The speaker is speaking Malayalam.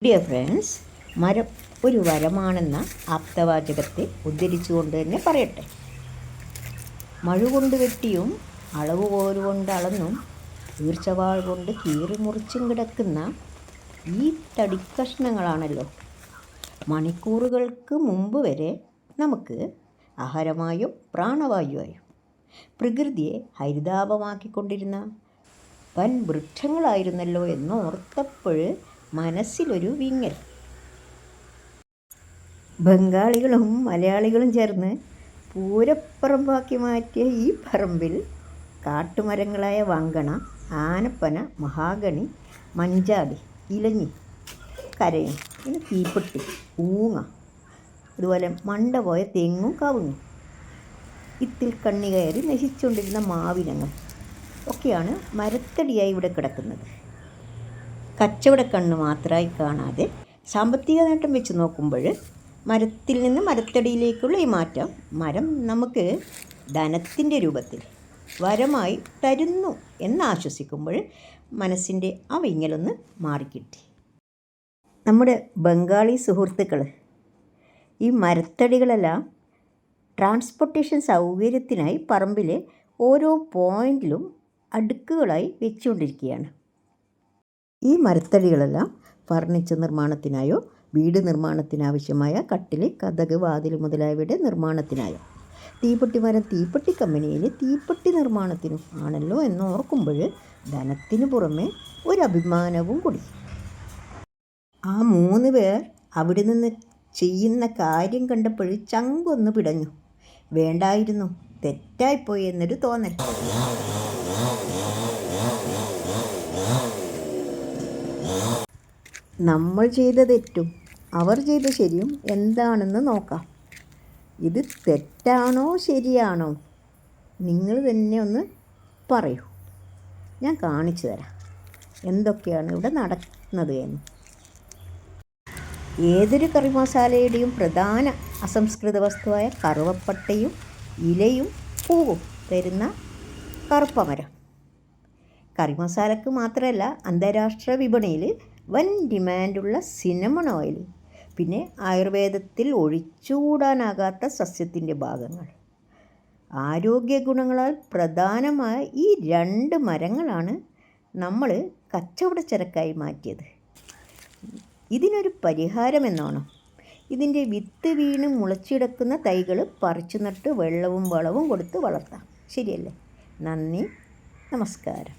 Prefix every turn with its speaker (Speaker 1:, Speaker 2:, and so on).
Speaker 1: ഡിയർ ഫ്രണ്ട്സ്, മരം ഒരു വരമാണെന്ന ആപ്തവാചകത്തെ ഉദ്ധരിച്ചുകൊണ്ട് തന്നെ പറയട്ടെ. മഴ കൊണ്ട് വെട്ടിയും അളവ് കോലുകൊണ്ട് അളന്നും ഈർച്ചവാൾ കൊണ്ട് കീറി മുറിച്ചും കിടക്കുന്ന ഈ തടിക്കഷ്ണങ്ങളാണല്ലോ മണിക്കൂറുകൾക്ക് മുമ്പ് വരെ നമുക്ക് ആഹാരമായും പ്രാണവായുവായും പ്രകൃതിയെ ഹരിതാപമാക്കിക്കൊണ്ടിരുന്ന വൻ വൃക്ഷങ്ങളായിരുന്നല്ലോ എന്നോർത്തപ്പോൾ മനസ്സിലൊരു വിങ്ങൽ. ബംഗാളികളും മലയാളികളും ചേർന്ന് പൂരപ്പറമ്പാക്കി മാറ്റിയ ഈ പറമ്പിൽ കാട്ടുമരങ്ങളായ വങ്കണ, ആനപ്പന, മഹാഗണി, മഞ്ചാടി, ഇലഞ്ഞി, കരയും, പിന്നെ തീപ്പെട്ടി, ഊങ്ങ, അതുപോലെ മണ്ട പോയ തെങ്ങും കവുങ്ങും, ഇത്തിൽ കണ്ണി കയറി നശിച്ചുകൊണ്ടിരുന്ന മാവിനങ്ങൾ ഒക്കെയാണ് മരത്തടിയായി ഇവിടെ കിടക്കുന്നത്. കച്ചവടക്കണ്ണ് മാത്രമായി കാണാതെ സാമ്പത്തിക നേട്ടം വെച്ച് നോക്കുമ്പോൾ മരത്തിൽ നിന്ന് മരത്തടിയിലേക്കുള്ള ഈ മാറ്റം മരം നമുക്ക് ധനത്തിൻ്റെ രൂപത്തിൽ വരമായി തരുന്നു എന്നാശ്വസിക്കുമ്പോൾ മനസ്സിൻ്റെ ആ വിങ്ങലൊന്ന് മാറിക്കിട്ടി. നമ്മുടെ ബംഗാളി സുഹൃത്തുക്കൾ ഈ മരത്തടികളെല്ലാം ട്രാൻസ്പോർട്ടേഷൻ സൗകര്യത്തിനായി പറമ്പിലെ ഓരോ പോയിൻറ്റിലും അടുക്കുകളായി വെച്ചുകൊണ്ടിരിക്കുകയാണ്. ഈ മരത്തടികളെല്ലാം ഫർണിച്ചർ നിർമ്മാണത്തിനായോ വീട് നിർമ്മാണത്തിനാവശ്യമായ കട്ടിൽ, കതക്, വാതിൽ മുതലായവയുടെ നിർമ്മാണത്തിനായോ തീപ്പെട്ടി മരം തീപ്പെട്ടി കമ്പനിയിൽ തീപ്പെട്ടി നിർമ്മാണത്തിനും ആണല്ലോ എന്നോർക്കുമ്പോൾ ധനത്തിനു പുറമെ ഒരഭിമാനവും കൂടി. ആ 3 പേർ അവിടെ നിന്ന് ചെയ്യുന്ന കാര്യം കണ്ടപ്പോൾ ചങ്കൊന്ന് പിടഞ്ഞു. വേണ്ടായിരുന്നു, തെറ്റായിപ്പോയി എന്നൊരു തോന്നൽ. നമ്മൾ ചെയ്ത തെറ്റും അവർ ചെയ്ത ശരിയും എന്താണെന്ന് നോക്കാം. ഇത് തെറ്റാണോ ശരിയാണോ നിങ്ങൾ തന്നെ ഒന്ന് പറയൂ. ഞാൻ കാണിച്ചു തരാം എന്തൊക്കെയാണ് ഇവിടെ നടക്കുന്നത് എന്ന്. ഏതൊരു കറി മസാലയുടെയും പ്രധാന അസംസ്കൃത വസ്തുവായ കറുവപ്പട്ടയും ഇലയും പൂവും തരുന്ന കറുപ്പമരം കറി മസാലയ്ക്ക് മാത്രമല്ല അന്താരാഷ്ട്ര വിപണിയിൽ വൻ ഡിമാൻഡുള്ള സിനമൺ ഓയിൽ, പിന്നെ ആയുർവേദത്തിൽ ഒഴിച്ചുകൂടാനാകാത്ത സസ്യത്തിൻ്റെ ഭാഗങ്ങൾ. ആരോഗ്യ ഗുണങ്ങളാൽ പ്രധാനമായ ഈ 2 മരങ്ങളാണ് നമ്മൾ കച്ചവടച്ചരക്കായി മാറ്റിയത്. ഇതിനൊരു പരിഹാരമെന്നോണം ഇതിൻ്റെ വിത്ത് വീണ് മുളച്ചിടക്കുന്ന തൈകൾ പറിച്ചു നട്ട് വെള്ളവും വളവും കൊടുത്ത് വളർത്താം. ശരിയല്ലേ? നന്ദി, നമസ്കാരം.